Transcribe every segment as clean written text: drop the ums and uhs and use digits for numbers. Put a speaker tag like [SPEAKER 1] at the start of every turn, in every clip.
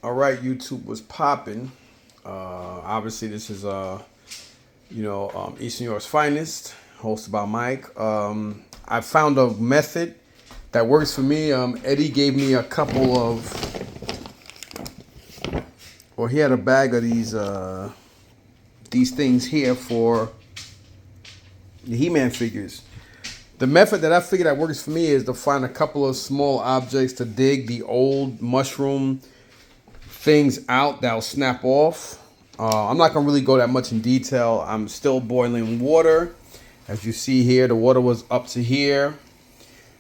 [SPEAKER 1] All right, YouTube was popping. Obviously, this is Eastern Europe's finest, hosted by Mike. I found a method that works for me. Eddie gave me a couple of, or he had a bag of these things here for the He-Man figures. The method that I figured that works for me is to find a couple of small objects to dig the old mushroom things out that'll snap off. I'm not gonna really go that much in detail. I'm still boiling water. As you see here, the water was up to here.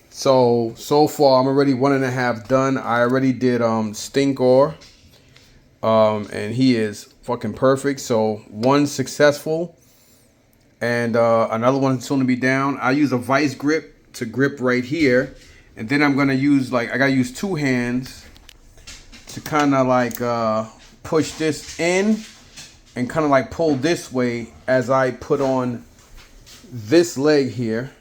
[SPEAKER 1] So far I'm already 1.5 done. I already did Stinkor. And he is fucking perfect. So one successful. And another one soon to be down. I use a vice grip to grip right here. And then I'm gonna use I gotta use two hands to kind of push this in and kind of pull this way as I put on this leg here.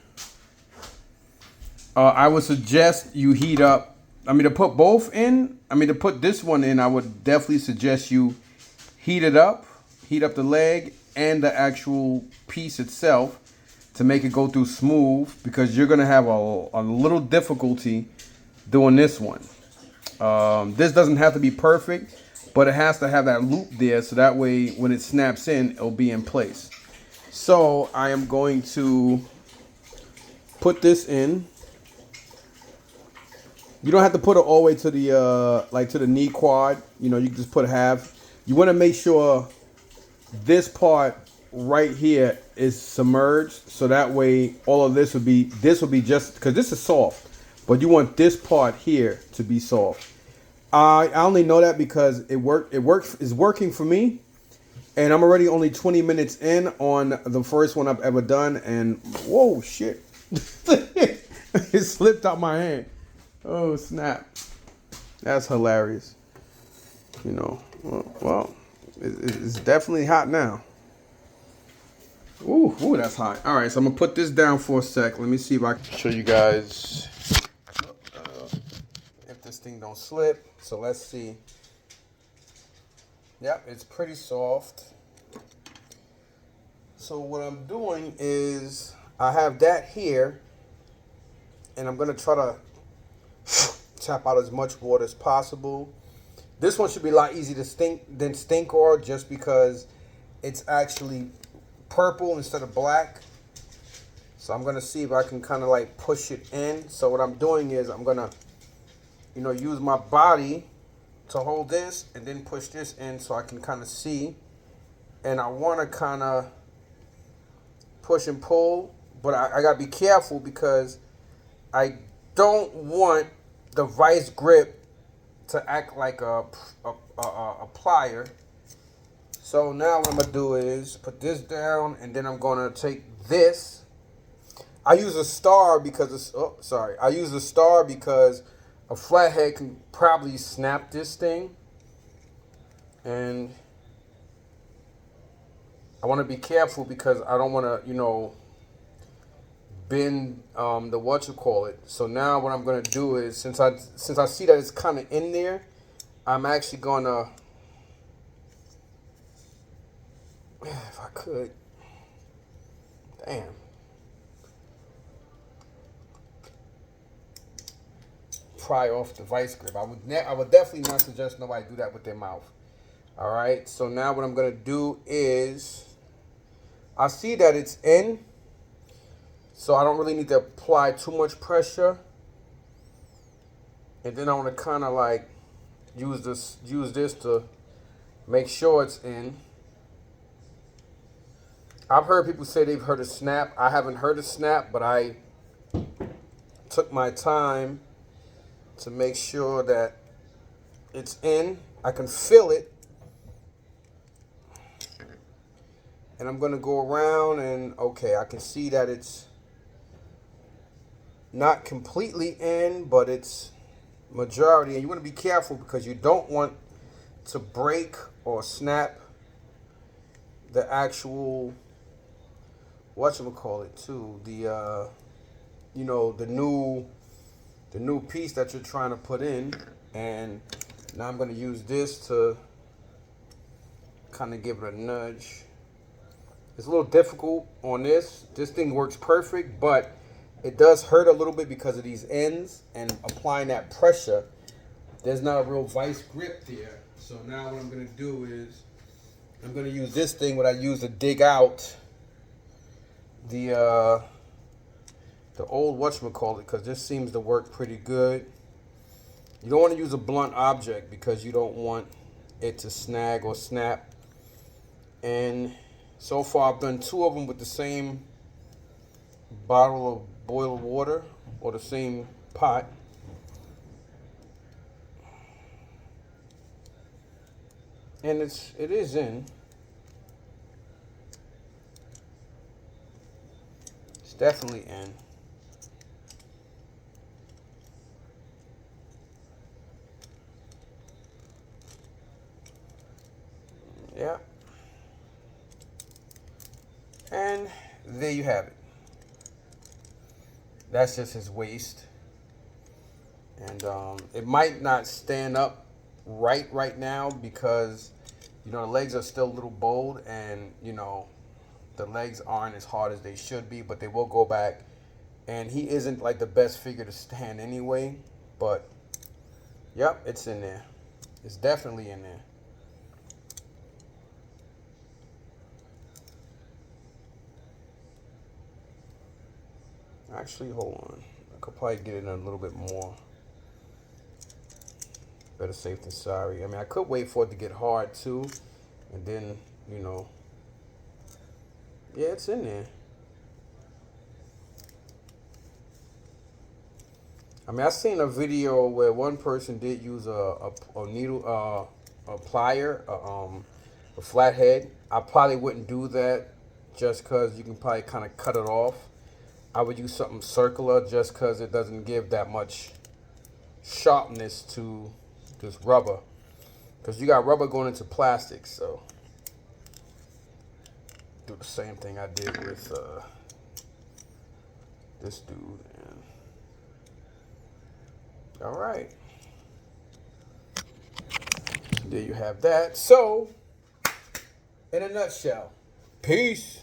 [SPEAKER 1] I would suggest you heat up. To put both in. To put this one in, I would definitely suggest you heat it up. Heat up the leg and the actual piece itself to make it go through smooth, because you're going to have a little difficulty doing this one. This doesn't have to be perfect, but it has to have that loop there, so that way when it snaps in, it'll be in place. So I am going to put this in. You don't have to put it all the way to the to the knee quad. You can just put half. You want to make sure this part right here is submerged, so that way all of this will be just, because this is soft, but you want this part here to be soft. I only know that because it's working for me, and I'm already only 20 minutes in on the first one I've ever done, and whoa shit. It slipped out my hand. Oh snap. That's hilarious. Well, it's definitely hot now. Ooh, that's hot. All right, so I'm gonna put this down for a sec. Let me see if I can show you guys if this thing don't slip. So let's see. Yep, it's pretty soft. So what I'm doing is I have that here, and I'm gonna try to tap out as much water as possible. This one should be a lot easier than Stinkor, just because it's actually purple instead of black. So I'm gonna see if I can kind of push it in. So what I'm doing is I'm gonna use my body to hold this and then push this in so I can kind of see. And I want to kind of push and pull, but I gotta be careful because I don't want the vice grip to act like a plier. So now what I'm gonna do is put this down, and then I'm gonna take this. I use a star because I use a star because a flathead can probably snap this thing, and I want to be careful because I don't want to bend the what-you-call-it. So now what I'm gonna do is, since I see that it's kind of in there, I'm actually gonna, if I could, damn, pry off the vice grip. I would definitely not suggest nobody do that with their mouth. All right, so now what I'm gonna do is, I see that it's in, so I don't really need to apply too much pressure. And then I want to kind of use this to make sure it's in. I've heard people say they've heard a snap. I haven't heard a snap, but I took my time to make sure that it's in. I can feel it. And I'm going to go around, and okay, I can see that it's not completely in, but it's majority. And you want to be careful because you don't want to break or snap the actual whatchamacallit too, the the new piece that you're trying to put in. And Now I'm going to use this to kind of give it a nudge. It's a little difficult on this. This thing works perfect, but it does hurt a little bit because of these ends and applying that pressure. There's not a real vice grip there. So now what I'm going to do is I'm going to use this thing, what I use to dig out the old whatchamacallit, because this seems to work pretty good. You don't want to use a blunt object because you don't want it to snag or snap. And so far I've done 2 of them with the same bottle of boiled water or the same pot. And it is in. It's definitely in. Yeah. And there you have it. That's just his waist. And it might not stand up right now because, you know, the legs are still a little bold and, you know, the legs aren't as hard as they should be, but they will go back. And he isn't like the best figure to stand anyway, but yep, it's in there. It's definitely in there. Actually, hold on. I could probably get it in a little bit more. Better safe than sorry. I mean, I could wait for it to get hard too, and then, you know, yeah, it's in there. I mean, I seen a video where one person did use a needle, a plier, a flathead. I probably wouldn't do that just because you can probably kind of cut it off. I would use something circular just because it doesn't give that much sharpness to this rubber. Because you got rubber going into plastic, so do the same thing I did with this dude. And all right, there you have that. So, in a nutshell, peace.